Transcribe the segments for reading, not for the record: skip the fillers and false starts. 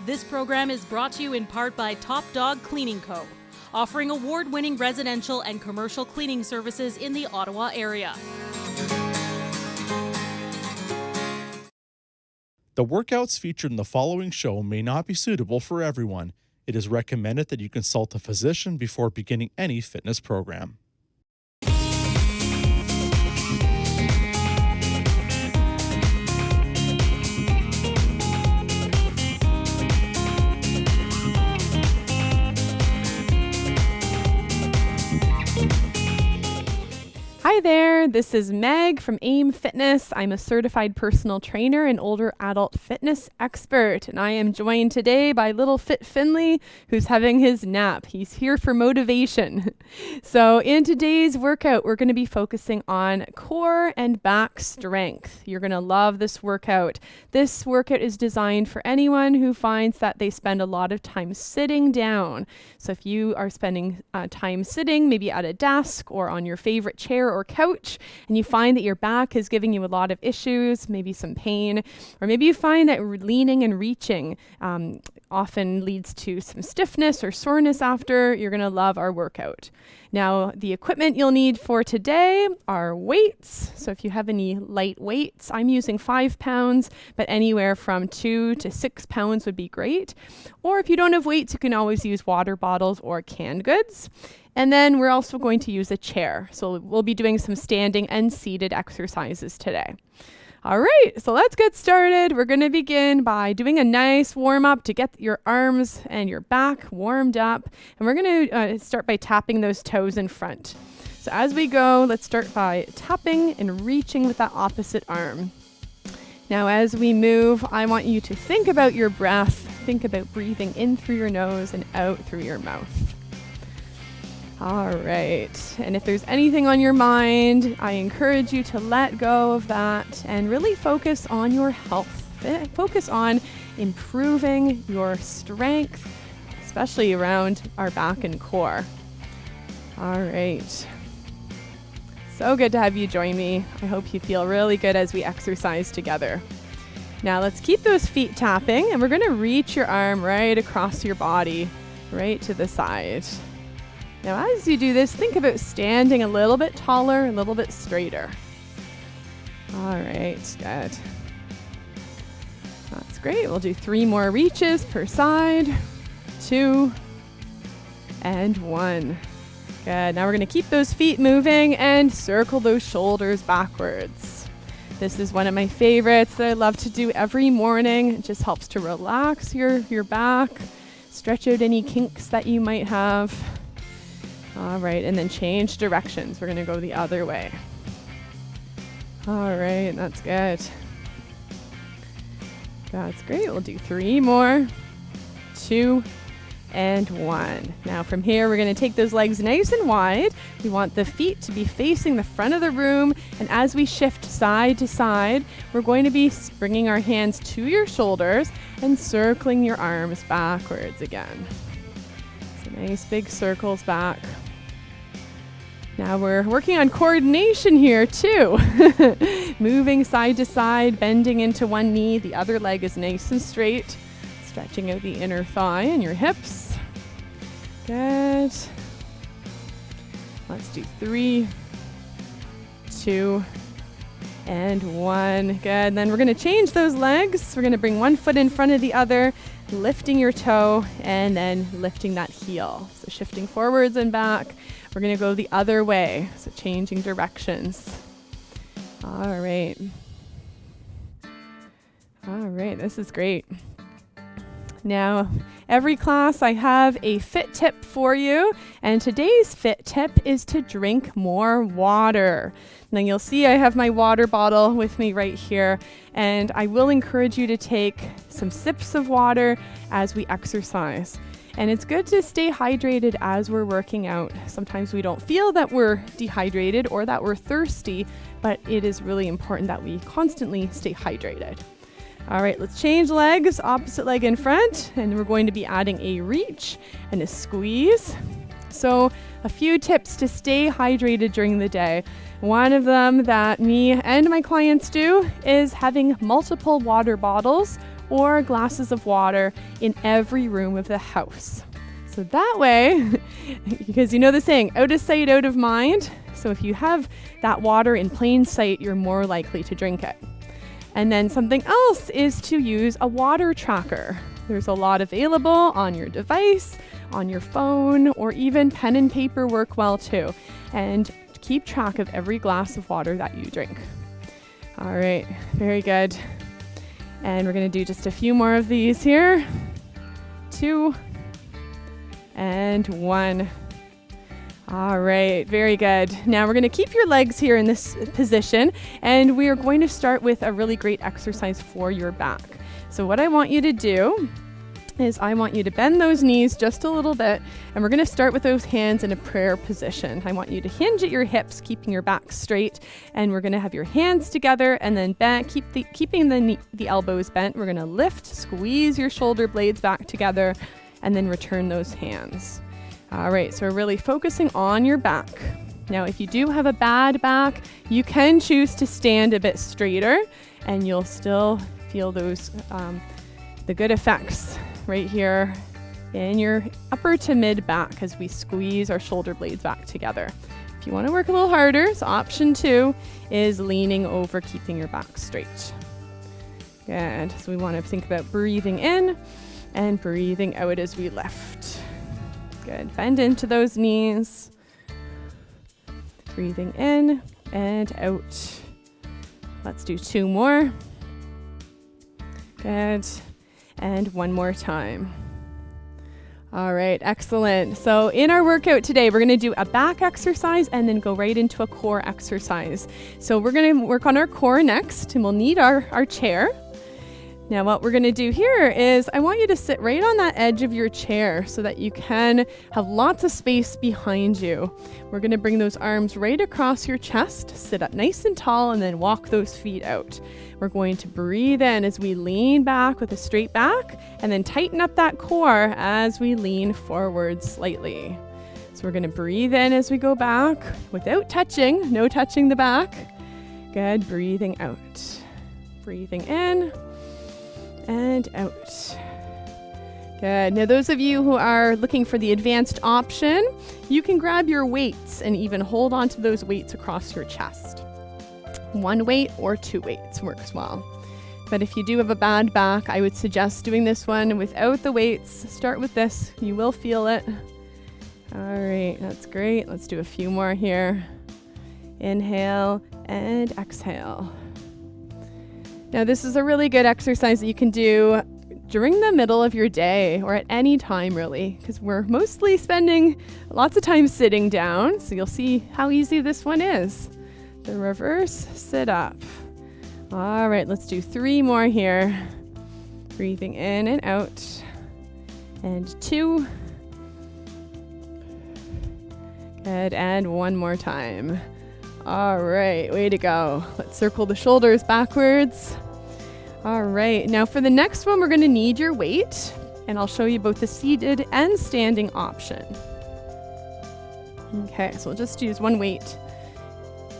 This program is brought to you in part by Top Dog Cleaning Co., offering award-winning residential and commercial cleaning services in the Ottawa area. The workouts featured in the following show may not be suitable for everyone. It is recommended that you consult a physician before beginning any fitness program. Hi there, this is Meg from AIM Fitness. I'm a certified personal trainer and older adult fitness expert, and I am joined today by little Fit Finley, who's having his nap. He's here for motivation. So in today's workout, we're going to be focusing on core and back strength. You're going to love this workout. This workout is designed for anyone who finds that they spend a lot of time sitting down. So if you are spending time sitting, maybe at a desk or on your favorite chair or couch, and you find that your back is giving you a lot of issues, maybe some pain, or maybe you find that leaning and reaching often leads to some stiffness or soreness after, you're going to love our workout. Now, the equipment you'll need for today are weights. So if you have any light weights, I'm using 5 pounds, but anywhere from 2 to 6 pounds would be great. Or if you don't have weights, you can always use water bottles or canned goods. And then we're also going to use a chair. So we'll be doing some standing and seated exercises today. All right, so let's get started. We're going to begin by doing a nice warm up to get your arms and your back warmed up. And we're going to start by tapping those toes in front. So as we go, let's start by tapping and reaching with that opposite arm. Now, as we move, I want you to think about your breath. Think about breathing in through your nose and out through your mouth. All right, and if there's anything on your mind, I encourage you to let go of that and really focus on your health. Focus on improving your strength, especially around our back and core. All right. So good to have you join me. I hope you feel really good as we exercise together. Now let's keep those feet tapping, and we're going to reach your arm right across your body, right to the side. Now, as you do this, think about standing a little bit taller, a little bit straighter. All right, good. That's great. We'll do 3 more reaches per side. 2 and 1. Good. Now we're going to keep those feet moving and circle those shoulders backwards. This is one of my favorites that I love to do every morning. It just helps to relax your back, stretch out any kinks that you might have. All right, and then change directions. We're going to go the other way. All right, that's good. That's great. We'll do 3 more. 2 and 1. Now from here, we're going to take those legs nice and wide. We want the feet to be facing the front of the room. And as we shift side to side, we're going to be bringing our hands to your shoulders and circling your arms backwards again. So nice big circles back. Now we're working on coordination here too. Moving side to side, bending into one knee. The other leg is nice and straight. Stretching out the inner thigh and your hips. Good. Let's do 3, 2, and 1. Good. And then we're going to change those legs. We're going to bring one foot in front of the other, lifting your toe, and then lifting that heel. So shifting forwards and back. We're going to go the other way, so changing directions. All right. All right, this is great. Now, every class I have a fit tip for you, and today's fit tip is to drink more water. Now you'll see I have my water bottle with me right here, and I will encourage you to take some sips of water as we exercise. And it's good to stay hydrated as we're working out. Sometimes we don't feel that we're dehydrated or that we're thirsty, but it is really important that we constantly stay hydrated. All right, let's change legs, opposite leg in front, and we're going to be adding a reach and a squeeze. So a few tips to stay hydrated during the day. One of them that me and my clients do is having multiple water bottles or glasses of water in every room of the house. So that way, because you know the saying, out of sight, out of mind. So if you have that water in plain sight, you're more likely to drink it. And then something else is to use a water tracker. There's a lot available on your device, on your phone, or even pen and paper work well too. And keep track of every glass of water that you drink. All right, very good. And we're gonna do just a few more of these here. 2 and 1. All right, very good. Now we're going to keep your legs here in this position, and we are going to start with a really great exercise for your back. So what I want you to do is I want you to bend those knees just a little bit, and we're going to start with those hands in a prayer position. I want you to hinge at your hips, keeping your back straight, and we're going to have your hands together and then bent, keeping the elbows bent. We're going to lift, squeeze your shoulder blades back together, and then return those hands. All right, so we're really focusing on your back. Now, if you do have a bad back, you can choose to stand a bit straighter, and you'll still feel those, the good effects right here in your upper to mid back as we squeeze our shoulder blades back together. If you want to work a little harder, so option 2 is leaning over, keeping your back straight. Good, so we want to think about breathing in and breathing out as we lift. Good. Bend into those knees. Breathing in and out. Let's do 2 more. Good. And 1 more time. All right, excellent. So in our workout today, we're going to do a back exercise and then go right into a core exercise. So we're going to work on our core next, and we'll need our chair. Now what we're going to do here is I want you to sit right on that edge of your chair so that you can have lots of space behind you. We're going to bring those arms right across your chest, sit up nice and tall, and then walk those feet out. We're going to breathe in as we lean back with a straight back, and then tighten up that core as we lean forward slightly. So we're going to breathe in as we go back without touching, no touching the back. Good, breathing out. Breathing in and out. Good. Now those of you who are looking for the advanced option, you can grab your weights and even hold on to those weights across your chest. 1 weight or 2 weights works well. But if you do have a bad back, I would suggest doing this one without the weights. Start with this. You will feel it. All right, that's great. Let's do a few more here. Inhale and exhale. Now, this is a really good exercise that you can do during the middle of your day or at any time, really, because we're mostly spending lots of time sitting down. So you'll see how easy this one is. The reverse sit up. All right, let's do 3 more here. Breathing in and out. And 2. Good, and 1 more time. All right, way to go. Let's circle the shoulders backwards. All right, now for the next one, we're going to need your weight, and I'll show you both the seated and standing option. Okay, so we'll just use 1 weight.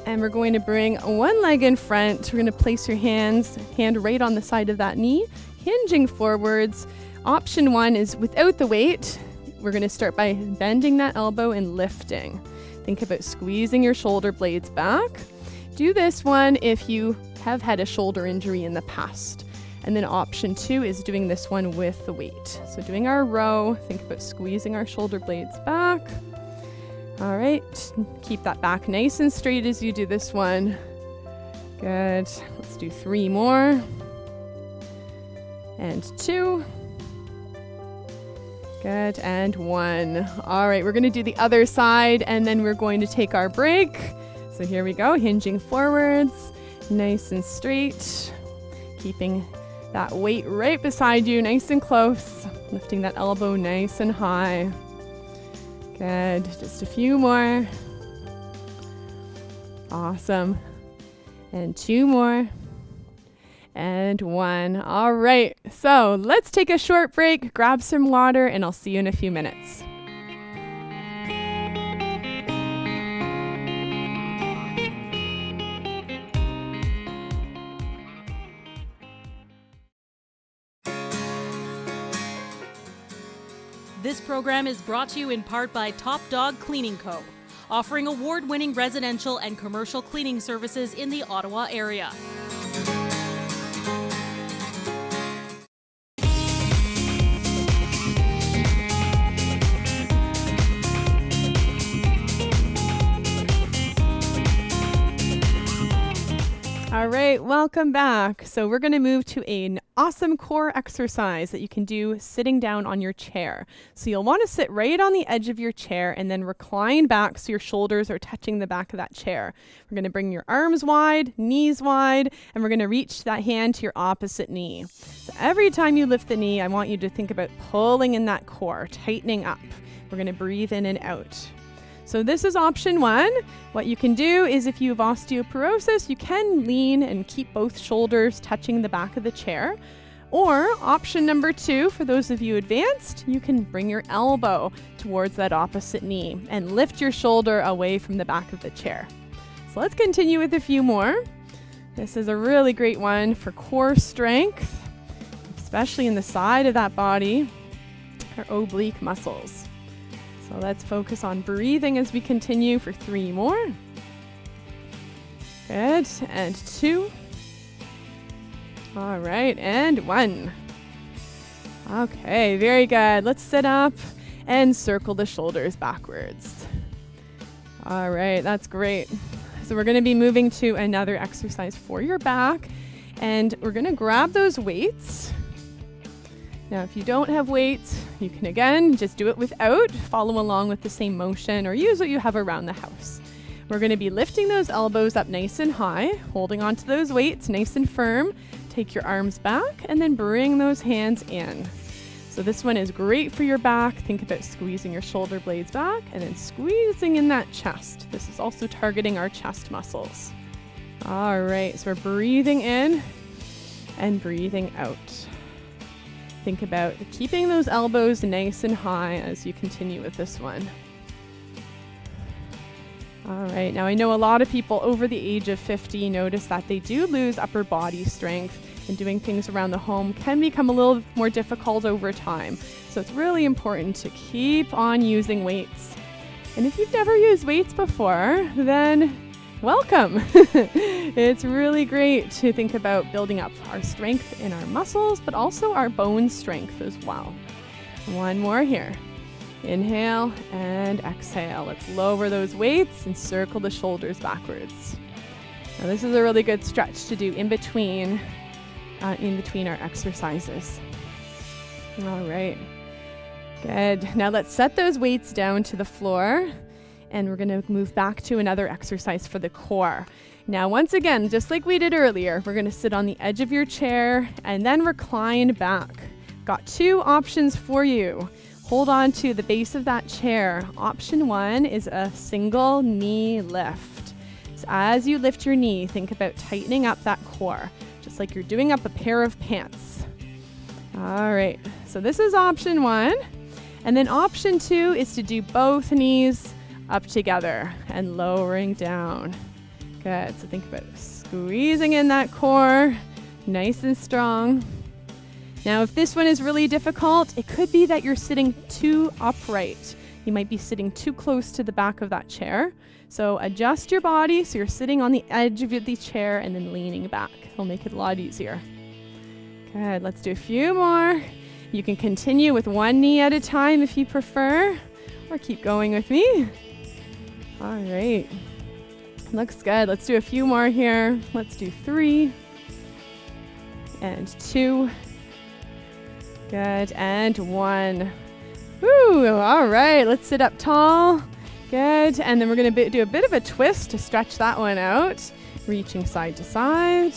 And we're going to bring 1 leg in front. We're going to place your hand right on the side of that knee, hinging forwards. Option 1 is without the weight. We're going to start by bending that elbow and lifting. Think about squeezing your shoulder blades back. Do this one if you have had a shoulder injury in the past. And then option 2 is doing this one with the weight. So doing our row, think about squeezing our shoulder blades back. All right, keep that back nice and straight as you do this one. Good. Let's do 3 more. And 2. Good, and 1. All right, we're going to do the other side, and then we're going to take our break. So here we go, hinging forwards, nice and straight, keeping that weight right beside you, nice and close, lifting that elbow nice and high. Good, just a few more. Awesome. And 2 more. And 1. All right, so let's take a short break, grab some water, and I'll see you in a few minutes. This program is brought to you in part by Top Dog Cleaning Co., offering award-winning residential and commercial cleaning services in the Ottawa area. All right, welcome back. So we're going to move to an awesome core exercise that you can do sitting down on your chair. So you'll want to sit right on the edge of your chair and then recline back so your shoulders are touching the back of that chair. We're going to bring your arms wide, knees wide, and we're going to reach that hand to your opposite knee. So every time you lift the knee, I want you to think about pulling in that core, tightening up. We're going to breathe in and out. So this is option one. What you can do is if you have osteoporosis, you can lean and keep both shoulders touching the back of the chair. Or option number two, for those of you advanced, you can bring your elbow towards that opposite knee and lift your shoulder away from the back of the chair. So let's continue with a few more. This is a really great one for core strength, especially in the side of that body, our oblique muscles. So let's focus on breathing as we continue for 3 more. Good, and 2. All right, and 1. Okay, very good. Let's sit up and circle the shoulders backwards. All right, that's great. So we're going to be moving to another exercise for your back, and we're going to grab those weights. Now, if you don't have weights, you can again just do it without, follow along with the same motion, or use what you have around the house. We're going to be lifting those elbows up nice and high, holding onto those weights nice and firm. Take your arms back and then bring those hands in. So this one is great for your back. Think about squeezing your shoulder blades back and then squeezing in that chest. This is also targeting our chest muscles. All right, so we're breathing in and breathing out. Think about keeping those elbows nice and high as you continue with this one. All right, now I know a lot of people over the age of 50 notice that they do lose upper body strength, and doing things around the home can become a little more difficult over time. So it's really important to keep on using weights. And if you've never used weights before, then welcome. It's really great to think about building up our strength in our muscles, but also our bone strength as well. 1 more here. Inhale and exhale. Let's lower those weights and circle the shoulders backwards. Now this is a really good stretch to do in between our exercises. All right. Good. Now let's set those weights down to the floor. And we're going to move back to another exercise for the core. Now, once again, just like we did earlier, we're going to sit on the edge of your chair and then recline back. Got 2 options for you. Hold on to the base of that chair. Option 1 is a single knee lift. So as you lift your knee, think about tightening up that core, just like you're doing up a pair of pants. All right, so this is option 1. And then option 2 is to do both knees up together and lowering down. Good. So think about squeezing in that core, nice and strong. Now, if this one is really difficult, it could be that you're sitting too upright. You might be sitting too close to the back of that chair. So adjust your body so you're sitting on the edge of the chair and then leaning back. It'll make it a lot easier. Good. Let's do a few more. You can continue with 1 knee at a time if you prefer, or keep going with me. All right, looks good. Let's do a few more here. Let's do 3 and 2. Good, and 1. Woo, all right, let's sit up tall. Good, and then we're gonna do a bit of a twist to stretch that one out, reaching side to side.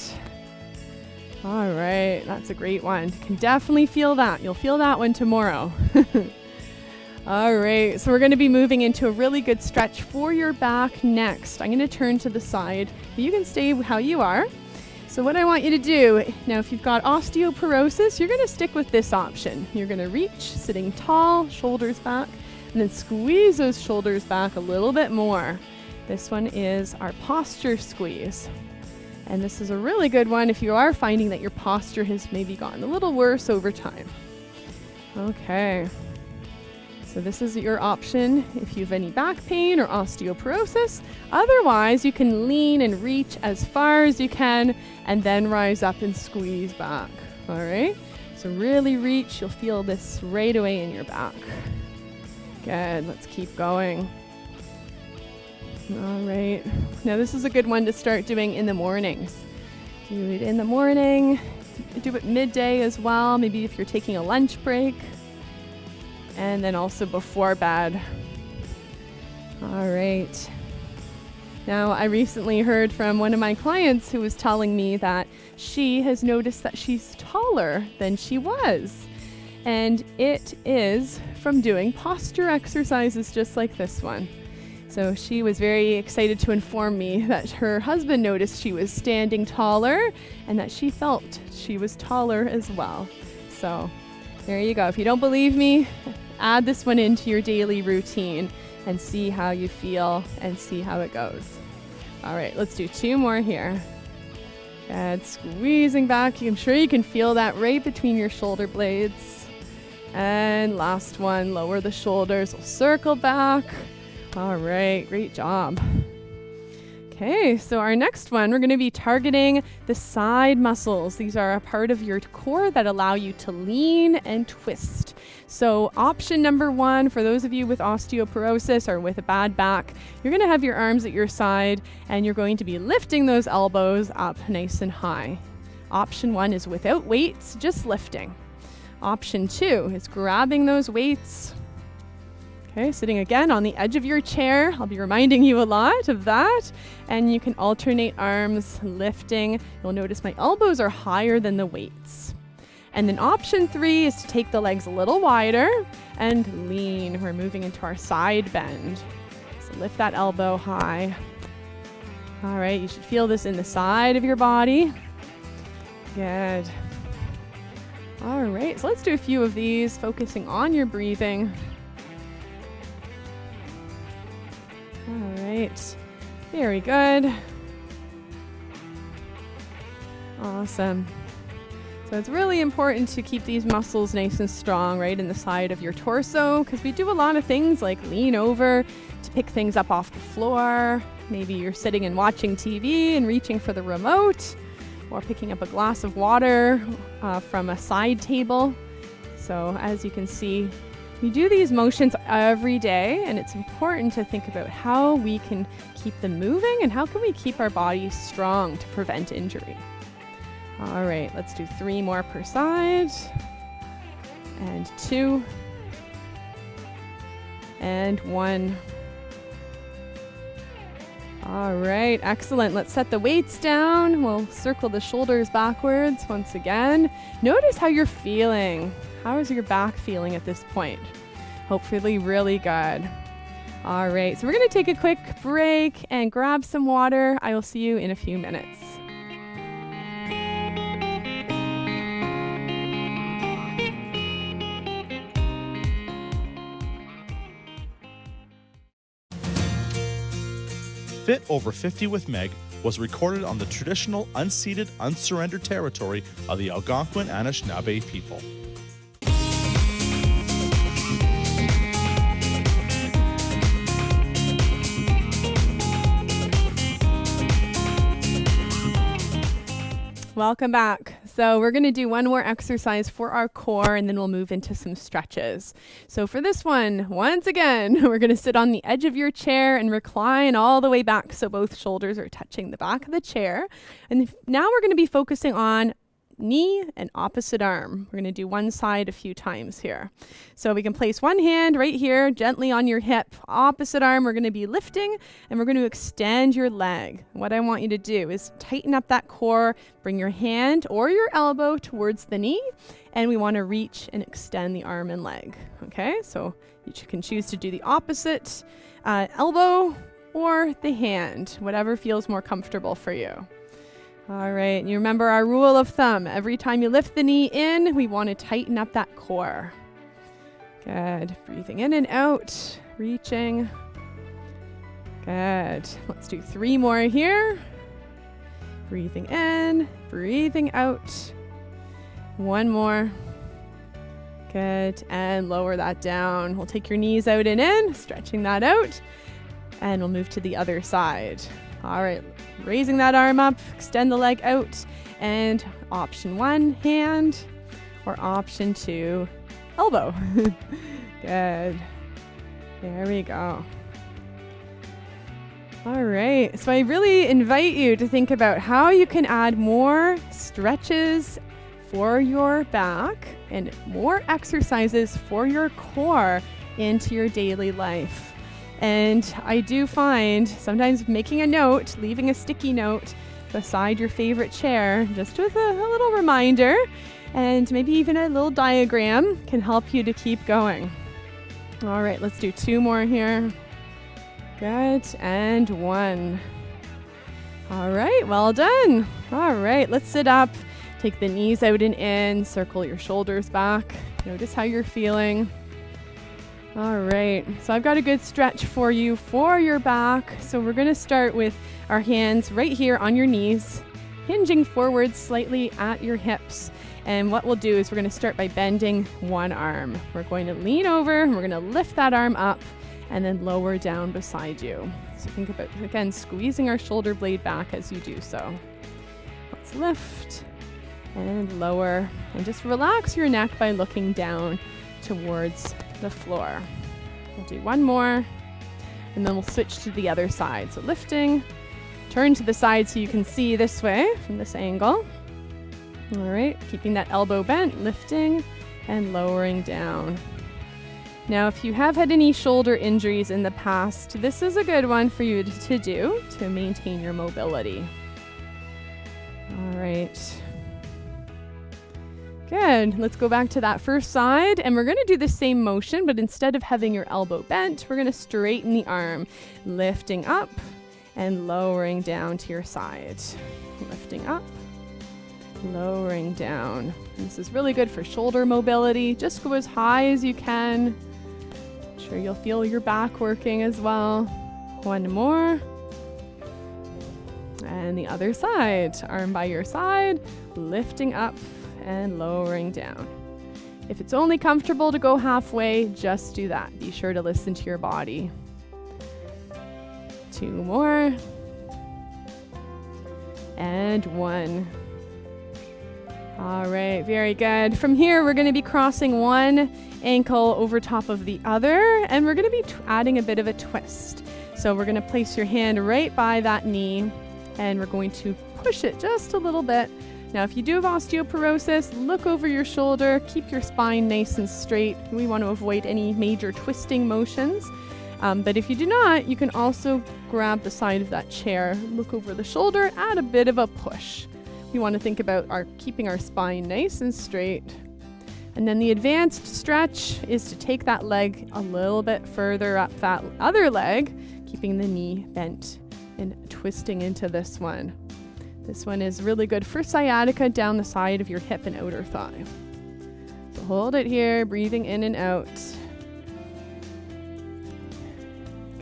All right, that's a great one. You can definitely feel that. You'll feel that one tomorrow. All right, so we're going to be moving into a really good stretch for your back next. I'm going to turn to the side. You can stay how you are. So what I want you to do, now if you've got osteoporosis, you're going to stick with this option. You're going to reach, sitting tall, shoulders back, and then squeeze those shoulders back a little bit more. This one is our posture squeeze. And this is a really good one if you are finding that your posture has maybe gotten a little worse over time. Okay. So this is your option if you have any back pain or osteoporosis. Otherwise, you can lean and reach as far as you can and then rise up and squeeze back. All right? So really reach. You'll feel this right away in your back. Good. Let's keep going. All right. Now this is a good one to start doing in the mornings. Do it in the morning. Do it midday as well. Maybe if you're taking a lunch break. And then also before bed. All right. Now, I recently heard from one of my clients who was telling me that she has noticed that she's taller than she was. And it is from doing posture exercises just like this one. So she was very excited to inform me that her husband noticed she was standing taller and that she felt she was taller as well. So there you go. If you don't believe me, add this one into your daily routine and see how you feel and see how it goes. All right, let's do 2 more here. And squeezing back. I'm sure you can feel that right between your shoulder blades. And last one, lower the shoulders. We'll circle back. All right, great job. Okay, so our next one, we're going to be targeting the side muscles. These are a part of your core that allow you to lean and twist. So option number 1, for those of you with osteoporosis or with a bad back, you're going to have your arms at your side and you're going to be lifting those elbows up nice and high. Option 1 is without weights, just lifting. Option 2 is grabbing those weights. Okay, sitting again on the edge of your chair. I'll be reminding you a lot of that. And you can alternate arms, lifting. You'll notice my elbows are higher than the weights. And then option 3 is to take the legs a little wider and lean. We're moving into our side bend. So lift that elbow high. All right, you should feel this in the side of your body. Good. All right, so let's do a few of these, focusing on your breathing. All right, very good. Awesome. So it's really important to keep these muscles nice and strong, right, in the side of your torso, because we do a lot of things like lean over to pick things up off the floor. Maybe you're sitting and watching TV and reaching for the remote, or picking up a glass of water from a side table. So as you can see, we do these motions every day, and it's important to think about how we can keep them moving and how can we keep our bodies strong to prevent injury. All right, let's do 3 more per side. And 2. And 1. All right, excellent. Let's set the weights down. We'll circle the shoulders backwards once again. Notice how you're feeling. How is your back feeling at this point? Hopefully really good. All right, so we're going to take a quick break and grab some water. I will see you in a few minutes. Fit Over 50 with Meg was recorded on the traditional unceded, unsurrendered territory of the Algonquin Anishinaabe people. Welcome back. So we're going to do one more exercise for our core, and then we'll move into some stretches. So for this one, once again, we're going to sit on the edge of your chair and recline all the way back so both shoulders are touching the back of the chair. And now we're going to be focusing on knee and opposite arm. We're going to do one side a few times here. So we can place one hand right here gently on your hip. Opposite arm, we're going to be lifting and we're going to extend your leg. What I want you to do is tighten up that core, bring your hand or your elbow towards the knee, and we want to reach and extend the arm and leg. Okay, so you can choose to do the opposite elbow or the hand, whatever feels more comfortable for you. All right, and you remember our rule of thumb. Every time you lift the knee in, we want to tighten up that core. Good. Breathing in and out, reaching. Good. Let's do 3 more here. Breathing in, breathing out. 1 more. Good. Good. And lower that down. We'll take your knees out and in, stretching that out. And we'll move to the other side. All right. Raising that arm up, extend the leg out. And option 1, hand, or option 2, elbow. Good. There we go. All right. So I really invite you to think about how you can add more stretches for your back and more exercises for your core into your daily life. And I do find sometimes making a note, leaving a sticky note beside your favorite chair, just with a little reminder, and maybe even a little diagram can help you to keep going. All right, let's do 2 more here. Good, and 1. All right, well done. All right, let's sit up. Take the knees out and in, circle your shoulders back. Notice how you're feeling. All right, so I've got a good stretch for you for your back. So we're gonna start with our hands right here on your knees, hinging forward slightly at your hips. And what we'll do is we're gonna start by bending one arm. We're going to lean over, and we're gonna lift that arm up and then lower down beside you. So think about, again, squeezing our shoulder blade back as you do so. Let's lift and lower, and just relax your neck by looking down towards the floor. We'll do 1 more, and then we'll switch to the other side. So lifting, turn to the side so you can see this way from this angle. All right, keeping that elbow bent, lifting and lowering down. Now, if you have had any shoulder injuries in the past, this is a good one for you to do to maintain your mobility. All right. Good. Let's go back to that first side, and we're going to do the same motion, but instead of having your elbow bent, we're going to straighten the arm, lifting up and lowering down to your side. Lifting up, lowering down. And this is really good for shoulder mobility. Just go as high as you can. Sure, you'll feel your back working as well. 1 more. And the other side, arm by your side, lifting up and lowering down. If it's only comfortable to go halfway, just do that. Be sure to listen to your body. 2 more. And 1. All right, very good. From here, we're going to be crossing one ankle over top of the other, and we're going to be adding a bit of a twist. So we're going to place your hand right by that knee, and we're going to push it just a little bit. Now, if you do have osteoporosis, look over your shoulder, keep your spine nice and straight. We want to avoid any major twisting motions. But if you do not, you can also grab the side of that chair, look over the shoulder, add a bit of a push. We want to think about keeping our spine nice and straight. And then the advanced stretch is to take that leg a little bit further up that other leg, keeping the knee bent and twisting into this one. This one is really good for sciatica down the side of your hip and outer thigh. So hold it here, breathing in and out.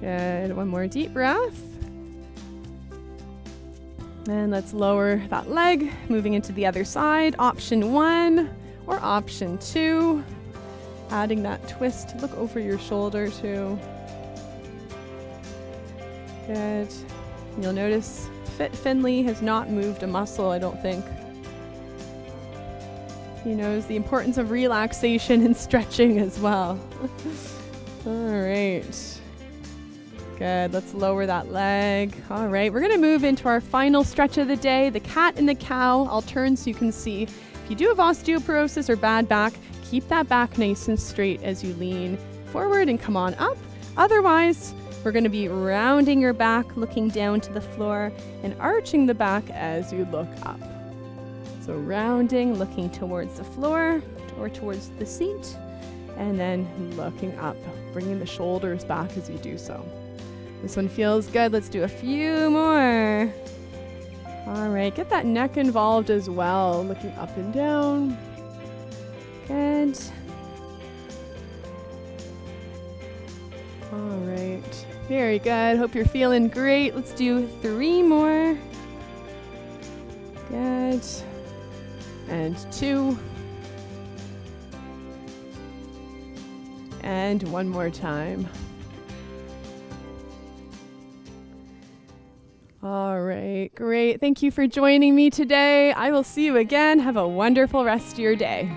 Good. 1 more deep breath. And let's lower that leg, moving into the other side. Option 1 or option 2. Adding that twist. Look over your shoulder too. Good. You'll notice Fit Finley has not moved a muscle, I don't think. He knows the importance of relaxation and stretching as well. All right. Good. Let's lower that leg. All right. We're going to move into our final stretch of the day, the cat and the cow. I'll turn so you can see. If you do have osteoporosis or bad back, keep that back nice and straight as you lean forward and come on up. Otherwise, we're going to be rounding your back, looking down to the floor, and arching the back as you look up. So rounding, looking towards the floor or towards the seat, and then looking up, bringing the shoulders back as you do so. This one feels good. Let's do a few more. All right, get that neck involved as well, looking up and down. Good. All right, very good. Hope you're feeling great. Let's do 3 more. Good. And 2. And one more time. All right, great. Thank you for joining me today. I will see you again. Have a wonderful rest of your day.